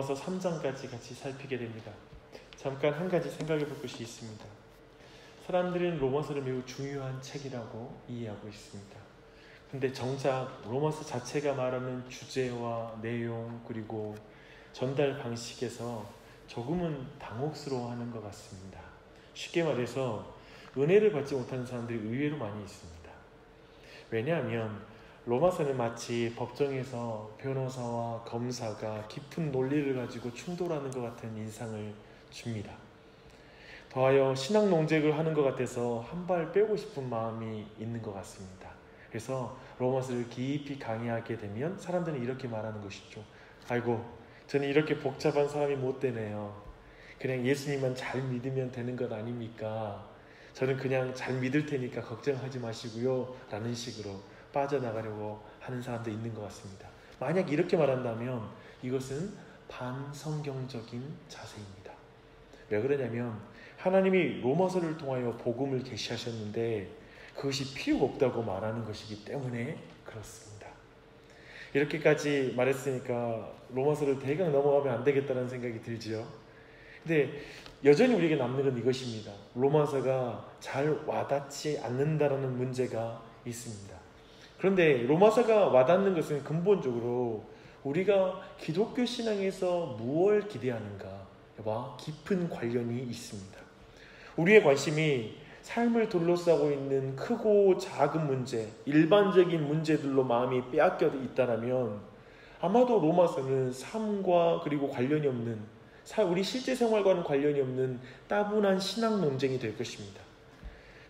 로마서 3장까지 같이 살피게 됩니다. 잠깐 한 가지 생각해 볼 것이 있습니다. 사람들은 로마서를 매우 중요한 책이라고 이해하고 있습니다. 근데 정작 로마서 자체가 말하는 주제와 내용 그리고 전달 방식에서 조금은 당혹스러워하는 것 같습니다. 쉽게 말해서 은혜를 받지 못하는 사람들이 의외로 많이 있습니다. 왜냐하면 로마서는 마치 법정에서 변호사와 검사가 깊은 논리를 가지고 충돌하는 것 같은 인상을 줍니다. 더하여 신학 논쟁을 하는 것 같아서 한 발 빼고 싶은 마음이 있는 것 같습니다. 그래서 로마서를 깊이 강의하게 되면 사람들은 이렇게 말하는 것이죠. 아이고, 저는 이렇게 복잡한 사람이 못 되네요. 그냥 예수님만 잘 믿으면 되는 것 아닙니까? 저는 그냥 잘 믿을 테니까 걱정하지 마시고요 라는 식으로 빠져나가려고 하는 사람도 있는 것 같습니다. 만약 이렇게 말한다면 이것은 반성경적인 자세입니다. 왜 그러냐면 하나님이 로마서를 통하여 복음을 계시하셨는데 그것이 필요가 없다고 말하는 것이기 때문에 그렇습니다. 이렇게까지 말했으니까 로마서를 대강 넘어가면 안 되겠다는 생각이 들지요. 근데 여전히 우리에게 남는 건 이것입니다. 로마서가 잘 와닿지 않는다라는 문제가 있습니다. 그런데 로마서가 와닿는 것은 근본적으로 우리가 기독교 신앙에서 무엇을 기대하는가와 깊은 관련이 있습니다. 우리의 관심이 삶을 둘러싸고 있는 크고 작은 문제, 일반적인 문제들로 마음이 빼앗겨 있다면 아마도 로마서는 삶과 그리고 관련이 없는, 우리 실제 생활과는 관련이 없는 따분한 신학 논쟁이 될 것입니다.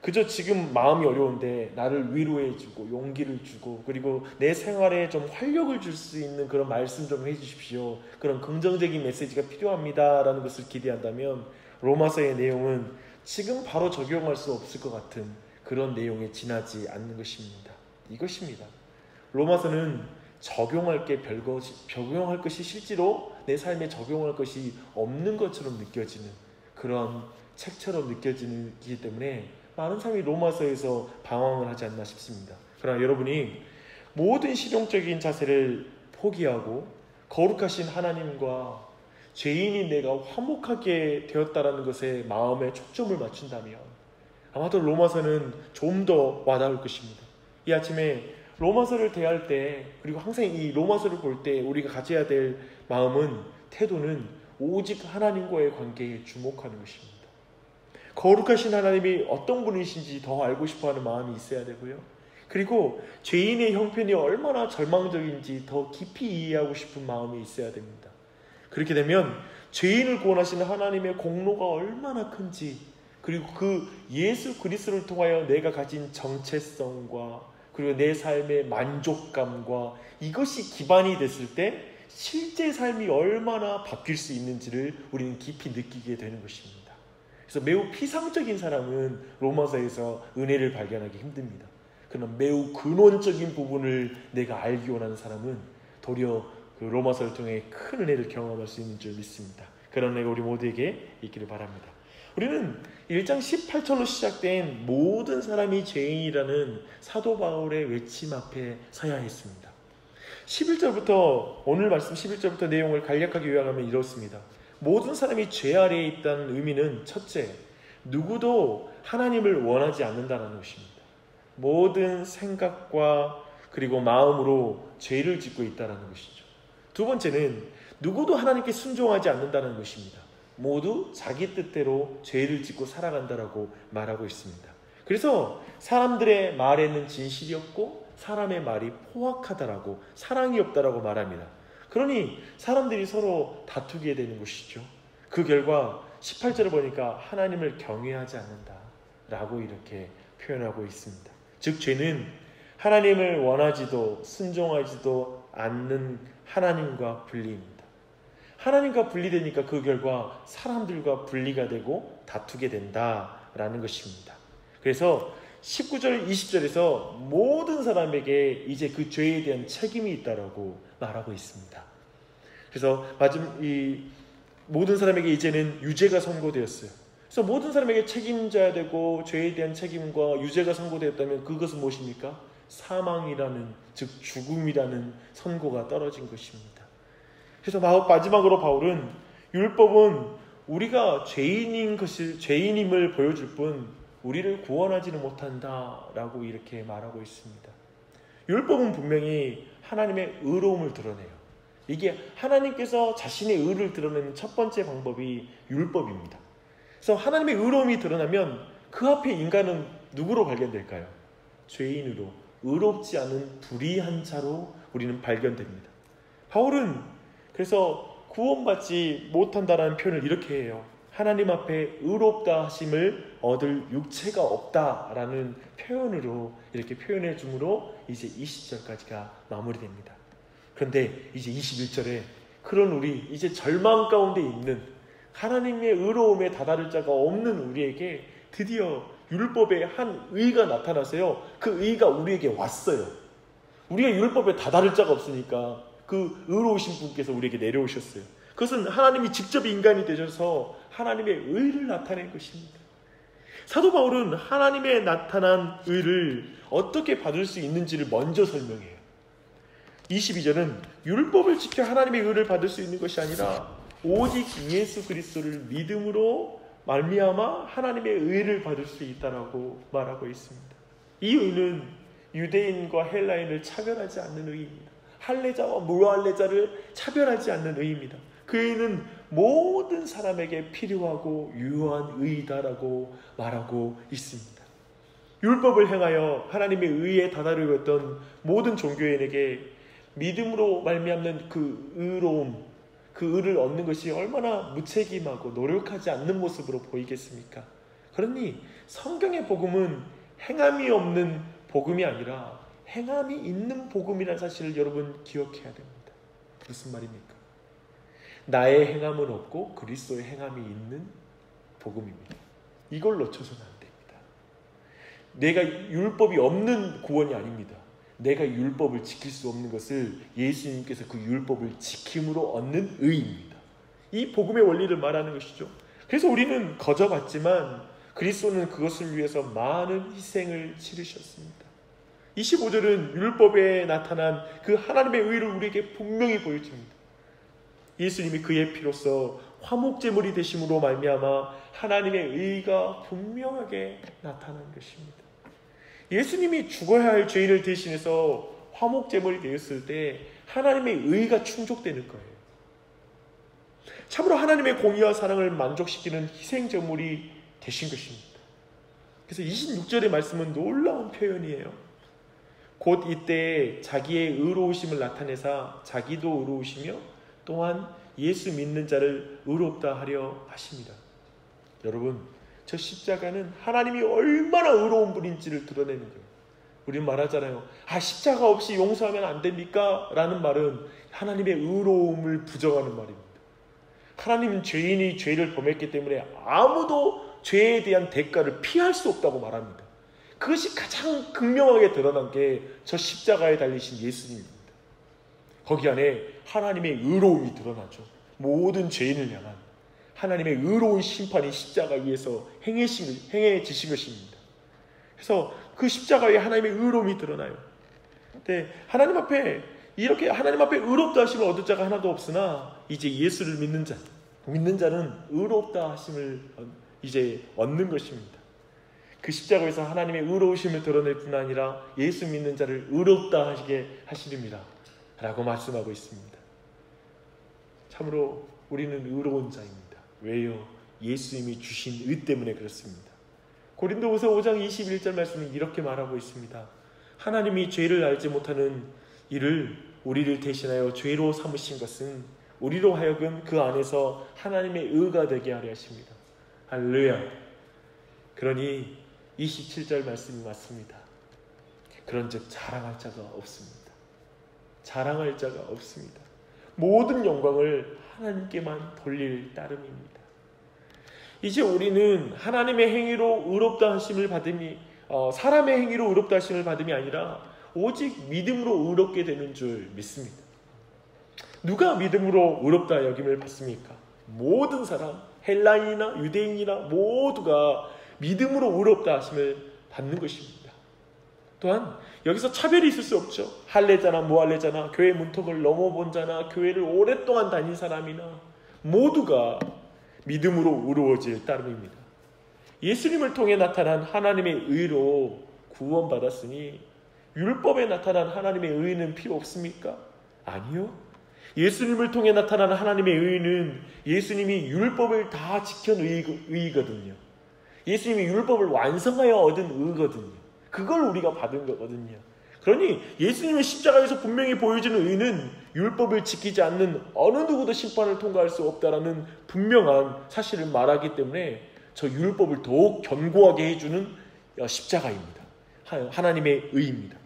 그저 지금 마음이 어려운데 나를 위로해주고 용기를 주고 그리고 내 생활에 좀 활력을 줄 수 있는 그런 말씀 좀 해주십시오. 그런 긍정적인 메시지가 필요합니다 라는 것을 기대한다면 로마서의 내용은 지금 바로 적용할 수 없을 것 같은 그런 내용에 지나지 않는 것입니다. 이것입니다. 로마서는 적용할 것이 실제로 내 삶에 적용할 것이 없는 것처럼 느껴지는 그런 책처럼 느껴지기 때문에 많은 사람이 로마서에서 방황을 하지 않나 싶습니다. 그러나 여러분이 모든 실용적인 자세를 포기하고 거룩하신 하나님과 죄인인 내가 화목하게 되었다라는 것에 마음에 초점을 맞춘다면 아마도 로마서는 좀 더 와닿을 것입니다. 이 아침에 로마서를 대할 때 그리고 항상 이 로마서를 볼 때 우리가 가져야 될 마음은 태도는 오직 하나님과의 관계에 주목하는 것입니다. 거룩하신 하나님이 어떤 분이신지 더 알고 싶어하는 마음이 있어야 되고요. 그리고 죄인의 형편이 얼마나 절망적인지 더 깊이 이해하고 싶은 마음이 있어야 됩니다. 그렇게 되면 죄인을 구원하시는 하나님의 공로가 얼마나 큰지 그리고 그 예수 그리스도를 통하여 내가 가진 정체성과 그리고 내 삶의 만족감과 이것이 기반이 됐을 때 실제 삶이 얼마나 바뀔 수 있는지를 우리는 깊이 느끼게 되는 것입니다. 그래서 매우 피상적인 사람은 로마서에서 은혜를 발견하기 힘듭니다. 그러나 매우 근원적인 부분을 내가 알기 원하는 사람은 도리어 그 로마서를 통해 큰 은혜를 경험할 수 있는 줄 믿습니다. 그런 은혜가 우리 모두에게 있기를 바랍니다. 우리는 1장 18절로 시작된 모든 사람이 죄인이라는 사도 바울의 외침 앞에 서야 했습니다. 11절부터 오늘 말씀 11절부터 내용을 간략하게 요약하면 이렇습니다. 모든 사람이 죄 아래에 있다는 의미는 첫째, 누구도 하나님을 원하지 않는다는 것입니다. 모든 생각과 그리고 마음으로 죄를 짓고 있다는 것이죠. 두 번째는 누구도 하나님께 순종하지 않는다는 것입니다. 모두 자기 뜻대로 죄를 짓고 살아간다라고 말하고 있습니다. 그래서 사람들의 말에는 진실이 없고 사람의 말이 포악하다라고 사랑이 없다라고 말합니다. 그러니 사람들이 서로 다투게 되는 것이죠. 그 결과 18절을 보니까 하나님을 경외하지 않는다라고 이렇게 표현하고 있습니다. 즉 죄는 하나님을 원하지도 순종하지도 않는 하나님과 분리입니다. 하나님과 분리되니까 그 결과 사람들과 분리가 되고 다투게 된다라는 것입니다. 그래서 19절, 20절에서 모든 사람에게 이제 그 죄에 대한 책임이 있다라고 말하고 있습니다. 그래서 이 모든 사람에게 이제는 유죄가 선고되었어요. 그래서 모든 사람에게 책임져야 되고 죄에 대한 책임과 유죄가 선고되었다면 그것은 무엇입니까? 사망이라는, 즉 죽음이라는 선고가 떨어진 것입니다. 그래서 마지막으로 바울은 율법은 우리가 죄인임을 보여줄 뿐 우리를 구원하지는 못한다라고 이렇게 말하고 있습니다. 율법은 분명히 하나님의 의로움을 드러내요. 이게 하나님께서 자신의 의를 드러내는 첫 번째 방법이 율법입니다. 그래서 하나님의 의로움이 드러나면 그 앞에 인간은 누구로 발견될까요? 죄인으로, 의롭지 않은 불의한 자로 우리는 발견됩니다. 바울은 그래서 구원받지 못한다라는 표현을 이렇게 해요. 하나님 앞에 의롭다 하심을 얻을 육체가 없다라는 표현으로 이렇게 표현해 주므로 이제 20절까지가 마무리됩니다. 그런데 이제 21절에 그런 우리 이제 절망 가운데 있는 하나님의 의로움에 다다를 자가 없는 우리에게 드디어 율법의 한 의가 나타나서요. 그 의가 우리에게 왔어요. 우리가 율법에 다다를 자가 없으니까 그 의로우신 분께서 우리에게 내려오셨어요. 그것은 하나님이 직접 인간이 되셔서 하나님의 의를 나타낸 것입니다. 사도 바울은 하나님의 나타난 의를 어떻게 받을 수 있는지를 먼저 설명해요. 22절은 율법을 지켜 하나님의 의를 받을 수 있는 것이 아니라 오직 예수 그리스도를 믿음으로 말미암아 하나님의 의를 받을 수 있다라고 말하고 있습니다. 이 의는 유대인과 헬라인을 차별하지 않는 의입니다. 할례자와 무할례자를 차별하지 않는 의입니다. 그 의는 모든 사람에게 필요하고 유효한 의이다라고 말하고 있습니다. 율법을 행하여 하나님의 의에 다다르었던 모든 종교인에게 믿음으로 말미암는 그 의로움, 그 의를 얻는 것이 얼마나 무책임하고 노력하지 않는 모습으로 보이겠습니까? 그러니 성경의 복음은 행함이 없는 복음이 아니라 행함이 있는 복음이라는 사실을 여러분 기억해야 됩니다. 무슨 말입니까? 나의 행함은 없고 그리스도의 행함이 있는 복음입니다. 이걸 놓쳐서는 안 됩니다. 내가 율법이 없는 구원이 아닙니다. 내가 율법을 지킬 수 없는 것을 예수님께서 그 율법을 지킴으로 얻는 의입니다. 이 복음의 원리를 말하는 것이죠. 그래서 우리는 거저받지만 그리스도는 그것을 위해서 많은 희생을 치르셨습니다. 25절은 율법에 나타난 그 하나님의 의를 우리에게 분명히 보여줍니다. 예수님이 그의 피로써 화목제물이 되심으로 말미암아 하나님의 의가 분명하게 나타난 것입니다. 예수님이 죽어야 할 죄인을 대신해서 화목제물이 되었을 때 하나님의 의가 충족되는 거예요. 참으로 하나님의 공의와 사랑을 만족시키는 희생제물이 되신 것입니다. 그래서 26절의 말씀은 놀라운 표현이에요. 곧 이때 자기의 의로우심을 나타내사 자기도 의로우시며 또한 예수 믿는 자를 의롭다 하려 하십니다. 여러분, 저 십자가는 하나님이 얼마나 의로운 분인지를 드러내는 거예요. 우리는 말하잖아요. 십자가 없이 용서하면 안 됩니까? 라는 말은 하나님의 의로움을 부정하는 말입니다. 하나님은 죄인이 죄를 범했기 때문에 아무도 죄에 대한 대가를 피할 수 없다고 말합니다. 그것이 가장 극명하게 드러난 게 저 십자가에 달리신 예수님입니다. 거기 안에 하나님의 의로움이 드러나죠. 모든 죄인을 향한 하나님의 의로운 심판이 십자가 위에서 행해지신 것입니다. 그래서 그 십자가에 하나님의 의로움이 드러나요. 근데 하나님 앞에 이렇게 하나님 앞에 의롭다 하심을 얻을 자가 하나도 없으나 이제 예수를 믿는 자는 의롭다 하심을 이제 얻는 것입니다. 그 십자가에서 하나님의 의로우심을 드러낼 뿐 아니라 예수 믿는 자를 의롭다 하시게 하시립니다 라고 말씀하고 있습니다. 참으로 우리는 의로운 자입니다. 왜요? 예수님이 주신 의 때문에 그렇습니다. 고린도후서 5장 21절 말씀은 이렇게 말하고 있습니다. 하나님이 죄를 알지 못하는 이를 우리를 대신하여 죄로 삼으신 것은 우리로 하여금 그 안에서 하나님의 의가 되게 하려 하십니다. 할렐루야. 그러니 27절 말씀이 맞습니다. 그런즉 자랑할 자가 없습니다. 자랑할 자가 없습니다. 모든 영광을 하나님께만 돌릴 따름입니다. 이제 우리는 하나님의 행위로 의롭다 하심을 받음이 사람의 행위로 의롭다 하심을 받음이 아니라 오직 믿음으로 의롭게 되는 줄 믿습니다. 누가 믿음으로 의롭다 여김을 받습니까? 모든 사람, 헬라인이나 유대인이나 모두가 믿음으로 의롭다 하심을 받는 것입니다. 또한 여기서 차별이 있을 수 없죠. 할례자나 무할례자나 교회 문턱을 넘어본 자나 교회를 오랫동안 다닌 사람이나 모두가 믿음으로 의로워질 따름입니다. 예수님을 통해 나타난 하나님의 의로 구원받았으니 율법에 나타난 하나님의 의는 필요 없습니까? 아니요. 예수님을 통해 나타난 하나님의 의는 예수님이 율법을 다 지킨 의거든요. 예수님이 율법을 완성하여 얻은 의거든요. 그걸 우리가 받은 거거든요. 그러니 예수님의 십자가에서 분명히 보여주는 의는 율법을 지키지 않는 어느 누구도 심판을 통과할 수 없다라는 분명한 사실을 말하기 때문에 저 율법을 더욱 견고하게 해주는 십자가입니다. 하나님의 의입니다.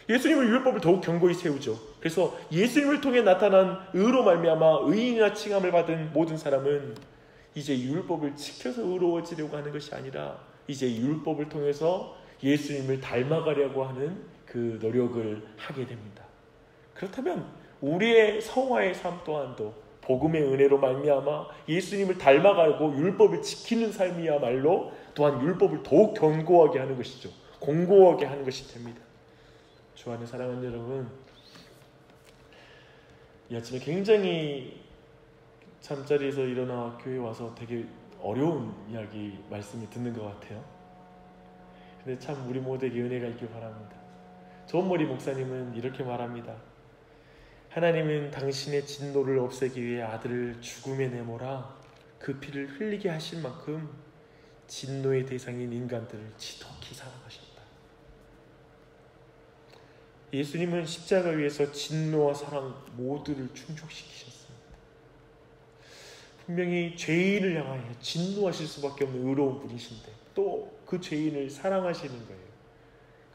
예수님은 율법을 더욱 견고히 세우죠. 그래서 예수님을 통해 나타난 의로 말미암아 의인이나 칭함을 받은 모든 사람은 이제 율법을 지켜서 의로워지려고 하는 것이 아니라 이제 율법을 통해서 예수님을 닮아가려고 하는 그 노력을 하게 됩니다. 그렇다면 우리의 성화의 삶 또한도 복음의 은혜로 말미암아 예수님을 닮아가고 율법을 지키는 삶이야말로 또한 율법을 더욱 견고하게 하는 것이죠. 공고하게 하는 것이 됩니다. 주 안에 사랑하는 여러분, 이 아침에 굉장히 잠자리에서 일어나 교회 와서 되게 어려운 이야기 말씀을 듣는 것 같아요. 근데 참 우리 모두에게 은혜가 있길 바랍니다. 조은머리 목사님은 이렇게 말합니다. 하나님은 당신의 진노를 없애기 위해 아들을 죽음에 내몰아 그 피를 흘리게 하실 만큼 진노의 대상인 인간들을 지독히 사랑하셨다. 예수님은 십자가 위에서 진노와 사랑 모두를 충족시키셨습니다. 분명히 죄인을 향하여 진노하실 수밖에 없는 의로운 분이신데 또 그 죄인을 사랑하시는 거예요.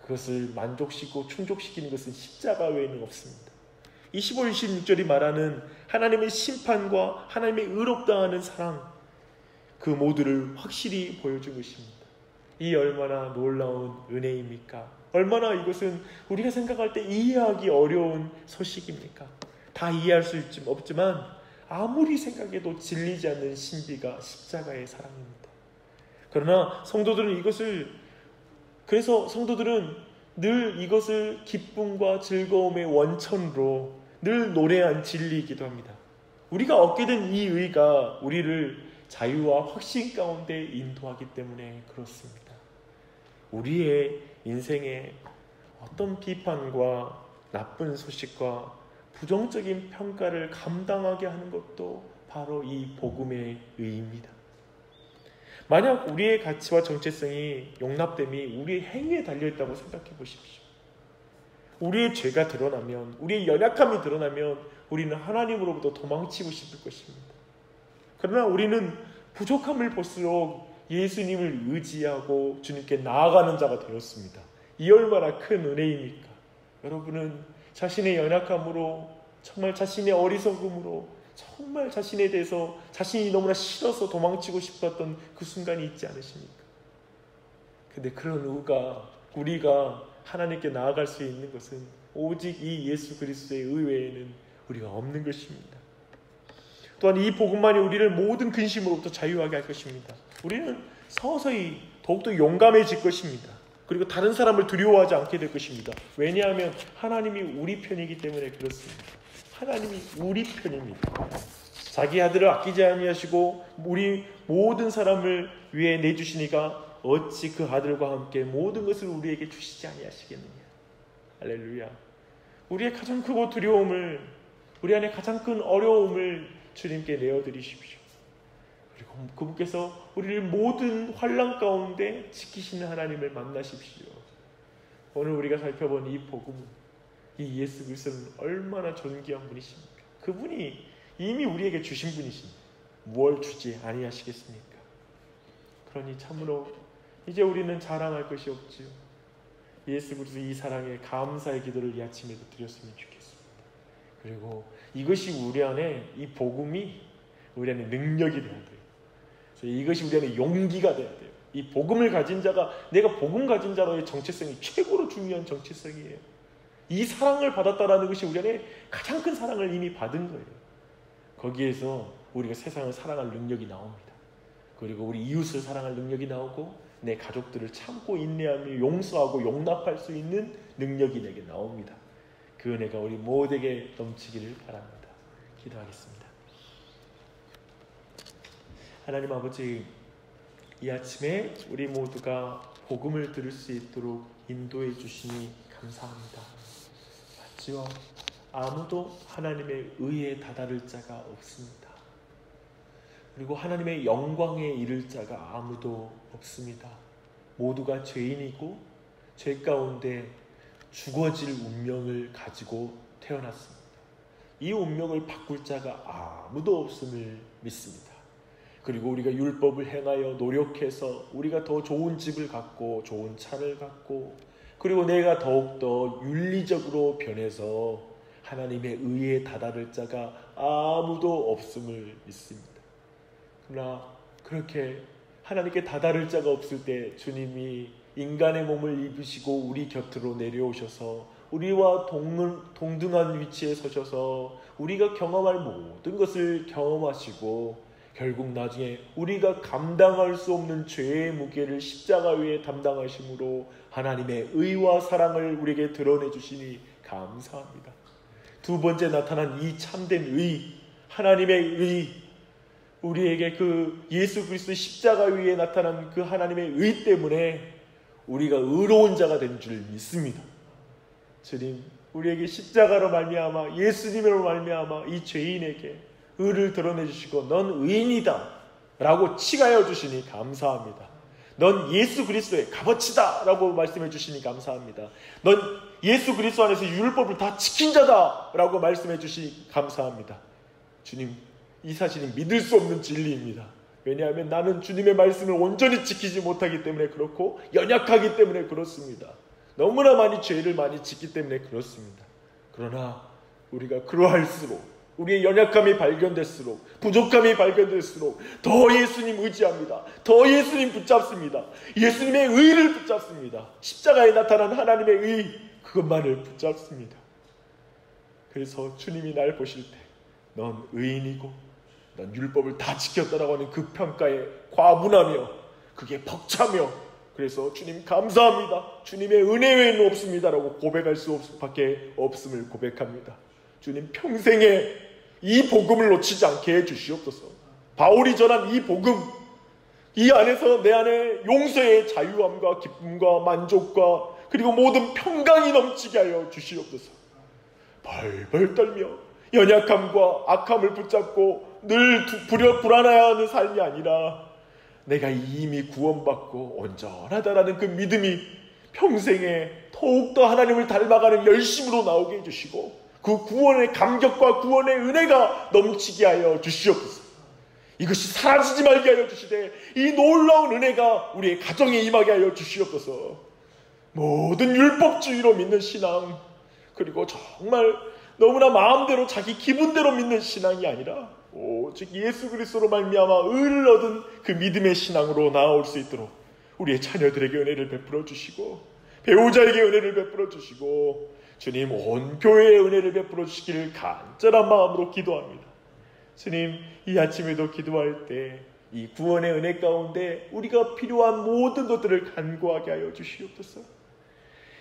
그것을 만족시키고 충족시키는 것은 십자가 외에는 없습니다. 25, 26절이 말하는 하나님의 심판과 하나님의 의롭다 하는 사랑, 그 모두를 확실히 보여준 것입니다. 이 얼마나 놀라운 은혜입니까? 얼마나 이것은 우리가 생각할 때 이해하기 어려운 소식입니까? 다 이해할 수 없지만 아무리 생각해도 질리지 않는 신비가 십자가의 사랑입니다. 그러나 그래서 성도들은 늘 이것을 기쁨과 즐거움의 원천으로 늘 노래한 진리이기도 합니다. 우리가 얻게 된 이 의가 우리를 자유와 확신 가운데 인도하기 때문에 그렇습니다. 우리의 인생에 어떤 비판과 나쁜 소식과 부정적인 평가를 감당하게 하는 것도 바로 이 복음의 의입니다. 만약 우리의 가치와 정체성이 용납됨이 우리의 행위에 달려있다고 생각해 보십시오. 우리의 죄가 드러나면, 우리의 연약함이 드러나면 우리는 하나님으로부터 도망치고 싶을 것입니다. 그러나 우리는 부족함을 볼수록 예수님을 의지하고 주님께 나아가는 자가 되었습니다. 이 얼마나 큰 은혜입니까? 여러분은 자신의 연약함으로, 정말 자신의 어리석음으로, 정말 자신에 대해서 자신이 너무나 싫어서 도망치고 싶었던 그 순간이 있지 않으십니까? 근데 그런 우리가 하나님께 나아갈 수 있는 것은 오직 이 예수 그리스도의 의외에는 우리가 없는 것입니다. 또한 이 복음만이 우리를 모든 근심으로부터 자유하게 할 것입니다. 우리는 서서히 더욱더 용감해질 것입니다. 그리고 다른 사람을 두려워하지 않게 될 것입니다. 왜냐하면 하나님이 우리 편이기 때문에 그렇습니다. 하나님이 우리 편입니다. 자기 아들을 아끼지 아니하시고 우리 모든 사람을 위해 내주시니까 어찌 그 아들과 함께 모든 것을 우리에게 주시지 아니하시겠느냐. 할렐루야. 우리의 가장 크고 두려움을, 우리 안에 가장 큰 어려움을 주님께 내어드리십시오. 그리고 그분께서 우리를 모든 환난 가운데 지키시는 하나님을 만나십시오. 오늘 우리가 살펴본 이 복음은, 이 예수 그리스도는 얼마나 존귀한 분이십니까? 그분이 이미 우리에게 주신 분이십니다. 무엇 주지 아니하시겠습니까? 그러니 참으로 이제 우리는 자랑할 것이 없지요. 예수 그리스도 이 사랑에 감사의 기도를 이 아침에도 드렸으면 좋겠습니다. 그리고 이것이 우리 안에, 이 복음이 우리 안에 능력이 되어야 돼요. 그래서 이것이 우리 안에 용기가 되어야 돼요. 이 복음을 가진 자가, 내가 복음 가진 자로의 정체성이 최고로 중요한 정체성이에요. 이 사랑을 받았다라는 것이 우리 안에 가장 큰 사랑을 이미 받은 거예요. 거기에서 우리가 세상을 사랑할 능력이 나옵니다. 그리고 우리 이웃을 사랑할 능력이 나오고 내 가족들을 참고 인내하며 용서하고 용납할 수 있는 능력이 내게 나옵니다. 그 은혜가 우리 모두에게 넘치기를 바랍니다. 기도하겠습니다. 하나님 아버지, 이 아침에 우리 모두가 복음을 들을 수 있도록 인도해 주시니 감사합니다. 맞지요? 아무도 하나님의 의에 다다를 자가 없습니다. 그리고 하나님의 영광에 이를 자가 아무도 없습니다. 모두가 죄인이고 죄 가운데 죽어질 운명을 가지고 태어났습니다. 이 운명을 바꿀 자가 아무도 없음을 믿습니다. 그리고 우리가 율법을 행하여 노력해서 우리가 더 좋은 집을 갖고 좋은 차를 갖고 그리고 내가 더욱더 윤리적으로 변해서 하나님의 의에 다다를 자가 아무도 없음을 믿습니다. 그러나 그렇게 하나님께 다다를 자가 없을 때 주님이 인간의 몸을 입으시고 우리 곁으로 내려오셔서 우리와 동등한 위치에 서셔서 우리가 경험할 모든 것을 경험하시고 결국 나중에 우리가 감당할 수 없는 죄의 무게를 십자가 위에 담당하심으로 하나님의 의와 사랑을 우리에게 드러내 주시니 감사합니다. 두 번째 나타난 이 참된 의, 하나님의 의, 우리에게 그 예수 그리스도 십자가 위에 나타난 그 하나님의 의 때문에 우리가 의로운 자가 된 줄 믿습니다. 주님, 우리에게 십자가로 말미암아 예수님으로 말미암아 이 죄인에게 의를 드러내 주시고 넌 의인이다 라고 칭하여 주시니 감사합니다. 넌 예수 그리스도의 값어치다 라고 말씀해 주시니 감사합니다. 넌 예수 그리스도 안에서 율법을 다 지킨 자다 라고 말씀해 주시니 감사합니다. 주님, 이 사실은 믿을 수 없는 진리입니다. 왜냐하면 나는 주님의 말씀을 온전히 지키지 못하기 때문에 그렇고 연약하기 때문에 그렇습니다. 너무나 많이 죄를 많이 짓기 때문에 그렇습니다. 그러나 우리가 그러할수록 우리의 연약함이 발견될수록 부족함이 발견될수록 더 예수님 의지합니다. 더 예수님 붙잡습니다. 예수님의 의를 붙잡습니다. 십자가에 나타난 하나님의 의, 그것만을 붙잡습니다. 그래서 주님이 날 보실 때 넌 의인이고 넌 율법을 다 지켰다라고 하는 그 평가에 과분하며 그게 벅차며 그래서 주님 감사합니다. 주님의 은혜 외에는 없습니다라고 고백할 수밖에 없음을 고백합니다. 주님 평생에 이 복음을 놓치지 않게 해주시옵소서. 바울이 전한 이 복음, 이 안에서 내 안에 용서의 자유함과 기쁨과 만족과 그리고 모든 평강이 넘치게 하여 주시옵소서. 벌벌 떨며 연약함과 악함을 붙잡고 늘 불안해하는 삶이 아니라 내가 이미 구원받고 온전하다라는 그 믿음이 평생에 더욱더 하나님을 닮아가는 열심으로 나오게 해주시고 그 구원의 감격과 구원의 은혜가 넘치게 하여 주시옵소서. 이것이 사라지지 말게 하여 주시되 이 놀라운 은혜가 우리의 가정에 임하게 하여 주시옵소서. 모든 율법주의로 믿는 신앙, 그리고 정말 너무나 마음대로 자기 기분대로 믿는 신앙이 아니라 오직 예수 그리스도로 말미암아 의를 얻은 그 믿음의 신앙으로 나아올 수 있도록 우리의 자녀들에게 은혜를 베풀어 주시고 배우자에게 은혜를 베풀어 주시고 주님 온 교회에 은혜를 베풀어 주시기를 간절한 마음으로 기도합니다. 주님, 이 아침에도 기도할 때 이 구원의 은혜 가운데 우리가 필요한 모든 것들을 간구하게 하여 주시옵소서.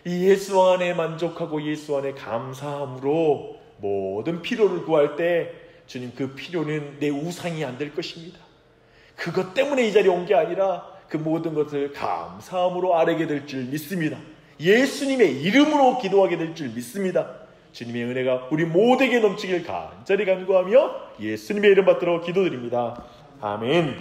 이 예수 안에 만족하고 예수 안에 감사함으로 모든 필요를 구할 때 주님 그 필요는 내 우상이 안 될 것입니다. 그것 때문에 이 자리에 온 게 아니라 그 모든 것을 감사함으로 아뢰게 될 줄 믿습니다. 예수님의 이름으로 기도하게 될 줄 믿습니다. 주님의 은혜가 우리 모두에게 넘치길 간절히 간구하며 예수님의 이름 받들어 기도드립니다. 아멘.